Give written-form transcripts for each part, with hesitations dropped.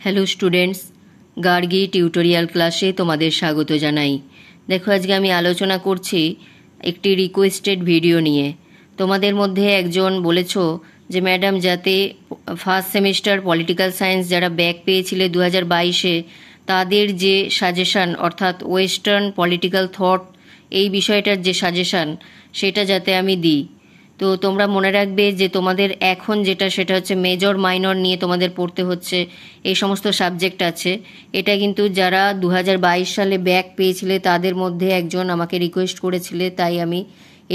Hello students, Gargi tutorial ক্লাসে তোমাদের স্বাগত জানাই। দেখো, আজকে আমি আলোচনা করছি একটি রিকোয়েস্টেড ভিডিও নিয়ে। তোমাদের মধ্যে একজন বলেছো যে ম্যাডাম, যাতে ফার্স্ট সেমিস্টার পলিটিক্যাল সায়েন্স যারা ব্যাক পেয়েছিলে 2022-এ তাদের যে সাজেশান, অর্থাৎ ওয়েস্টার্ন পলিটিক্যাল থট এই বিষয়টার যে সাজেশান সেটা যাতে আমি দিই। তো তোমরা মনে রাখবে যে তোমাদের এখন যেটা সেটা হচ্ছে মেজর মাইনর নিয়ে তোমাদের পড়তে হচ্ছে, এই সমস্ত সাবজেক্ট আছে। এটা কিন্তু যারা 2022 সালে ব্যাক পেয়েছিলে তাদের মধ্যে একজন আমাকে রিকোয়েস্ট করেছিলে, তাই আমি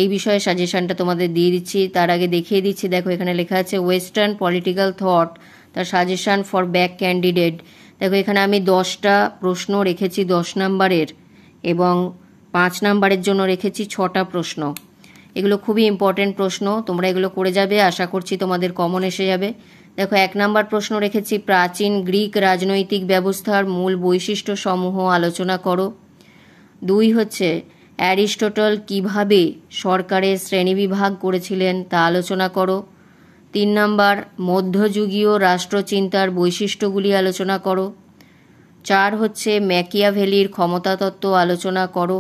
এই বিষয়ে সাজেশানটা তোমাদের দিয়ে দিচ্ছি। তার আগে দেখিয়ে দিচ্ছি, দেখো এখানে লেখা আছে ওয়েস্টার্ন পলিটিক্যাল থট তার সাজেশান ফর ব্যাক ক্যান্ডিডেট। দেখো এখানে আমি 10টা প্রশ্ন রেখেছি 10 নাম্বারের, এবং 5 নাম্বারের জন্য রেখেছি 6টা প্রশ্ন। এগুলো খুবই ইম্পর্টেন্ট প্রশ্ন, তোমরা এগুলো করে যাবে, আশা করছি তোমাদের কমন এসে যাবে। দেখো 1 নাম্বার প্রশ্ন রেখেছি, প্রাচীন গ্রিক রাজনৈতিক ব্যবস্থার মূল বৈশিষ্ট্য সমূহ আলোচনা করো। 2 হচ্ছে অ্যারিস্টটল কিভাবে সরকারের শ্রেণীবিভাগ করেছিলেন তা আলোচনা করো। 3 নাম্বার মধ্যযুগীয় রাষ্ট্রচিন্তার বৈশিষ্ট্যগুলি আলোচনা করো। 4 হচ্ছে ম্যাকিয়াভেলির ক্ষমতাতত্ত্ব আলোচনা করো।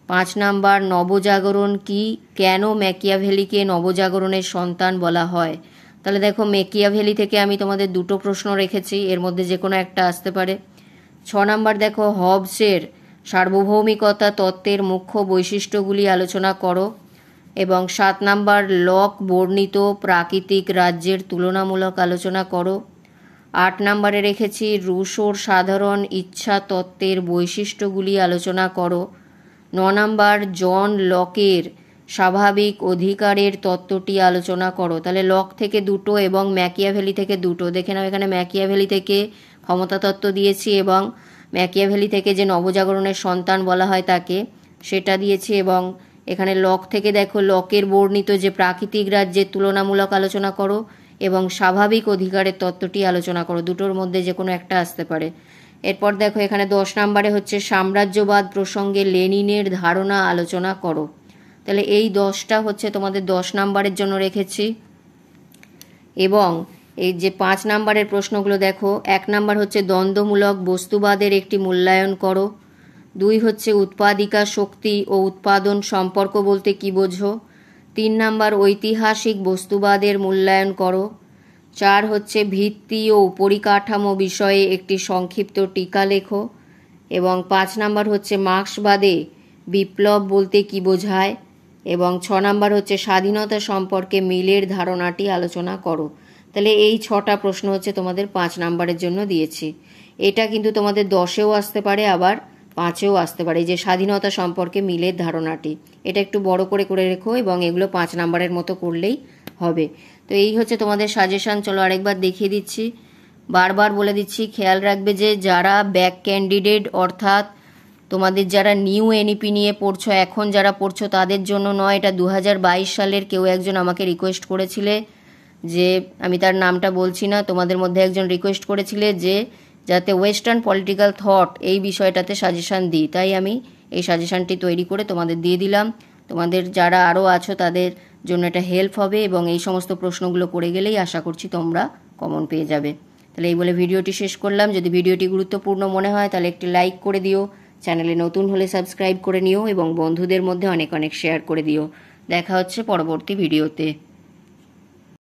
5 নাম্বার নবজাগরণ কি, কেন ম্যাকিয়াভেলিকে নবজাগরণের সন্তান বলা হয়। তাহলে দেখো ম্যাকিয়াভেলি থেকে আমি তোমাদের 2টো প্রশ্ন রেখেছি, এর মধ্যে যে কোনো একটা আসতে পারে। 6 নাম্বার দেখো হবসের সার্বভৌমিকতা তত্ত্বের মুখ্য বৈশিষ্ট্যগুলি আলোচনা করো। এবং 7 নাম্বার লক বর্ণিত প্রাকৃতিক রাজ্যের তুলনামূলক আলোচনা করো। 8 নাম্বারে রেখেছি রুশোর সাধারণ ইচ্ছা তত্ত্বের বৈশিষ্ট্যগুলি আলোচনা করো। 9 নাম্বার জন লকের স্বাভাবিক অধিকারের তত্ত্বটি আলোচনা করো। তাহলে লক থেকে 2টো এবং ম্যাকিয়াভেলি থেকে 2টো। দেখে নাও এখানে ম্যাকিয়াভেলি থেকে ক্ষমতাতত্ত্ব দিয়েছি এবং ম্যাকিয়াভেলি থেকে যে নবজাগরণের সন্তান বলা হয় তাকে, সেটা দিয়েছি। এবং এখানে লক থেকে দেখো লকের বর্ণিত যে প্রাকৃতিক রাজ্যের তুলনামূলক আলোচনা করো এবং স্বাভাবিক অধিকারের তত্ত্বটি আলোচনা করো। দুটোর মধ্যে যে কোনো একটা আসতে পারে। এরপর দেখো এখানে 10 নাম্বারে হচ্ছে সাম্রাজ্যবাদ প্রসঙ্গে লেনিনের ধারণা আলোচনা করো। তাহলে এই 10টা হচ্ছে তোমাদের 10 নাম্বারের জন্য রেখেছি। এবং এই যে 5 নাম্বারের প্রশ্নগুলো দেখো, 1 নাম্বার হচ্ছে দ্বন্দ্বমূলক বস্তুবাদের একটি মূল্যায়ন করো। 2 হচ্ছে উৎপাদিকা শক্তি ও উৎপাদন সম্পর্ক বলতে কী বোঝো। 3 নাম্বার ঐতিহাসিক বস্তুবাদের মূল্যায়ন করো। 4 হচ্ছে ভিত্তি ও পরিকাঠামো বিষয়ে একটি সংক্ষিপ্ত টিকা লেখো। এবং 5 নাম্বার হচ্ছে মার্ক্সবাদে বিপ্লব বলতে কী বোঝায়। এবং 6 নাম্বার হচ্ছে স্বাধীনতা সম্পর্কে মিলের ধারণাটি আলোচনা করো। তাহলে এই 6টা প্রশ্ন হচ্ছে তোমাদের 5 নাম্বারের জন্য দিয়েছি। এটা কিন্তু তোমাদের 10এও আসতে পারে, আবার 5এও আসতে পারে, যে স্বাধীনতা সম্পর্কে মিলের ধারণাটি। এটা একটু বড় করে করে রেখো এবং এগুলো 5 নাম্বারের মতো করলেই হবে। তো এই হচ্ছে তোমাদের সাজেশান। চলো আরেকবার দেখিয়ে দিচ্ছি, বারবার বলে দিচ্ছি, খেয়াল রাখবে যে যারা ব্যাক ক্যান্ডিডেট, অর্থাৎ তোমাদের যারা নিউ এনইপি নিয়ে পড়ছো, এখন যারা পড়ছো তাদের জন্য নয়। এটা 2022 সালের কেউ একজন আমাকে রিকোয়েস্ট করেছিলে, যে আমি তার নামটা বলছি না, তোমাদের মধ্যে একজন রিকোয়েস্ট করেছিলে যে যাতে ওয়েস্টার্ন পলিটিক্যাল থট এই বিষয়টাতে সাজেশান দিই, তাই আমি এই সাজেশানটি তৈরি করে তোমাদের দিয়ে দিলাম। তোমাদের যারা আরও আছো তাদের জন্য এটা হেল্প হবে, এবং এই সমস্ত প্রশ্নগুলো করে গেলেই আশা করছি তোমরা কমন পেয়ে যাবে। তাহলে এই বলে ভিডিওটি শেষ করলাম। যদি ভিডিওটি গুরুত্বপূর্ণ মনে হয় তাহলে একটি লাইক করে দিও, চ্যানেলে নতুন হলে সাবস্ক্রাইব করে নিও এবং বন্ধুদের মধ্যে অনেক অনেক শেয়ার করে দিও। দেখা হচ্ছে পরবর্তী ভিডিওতে।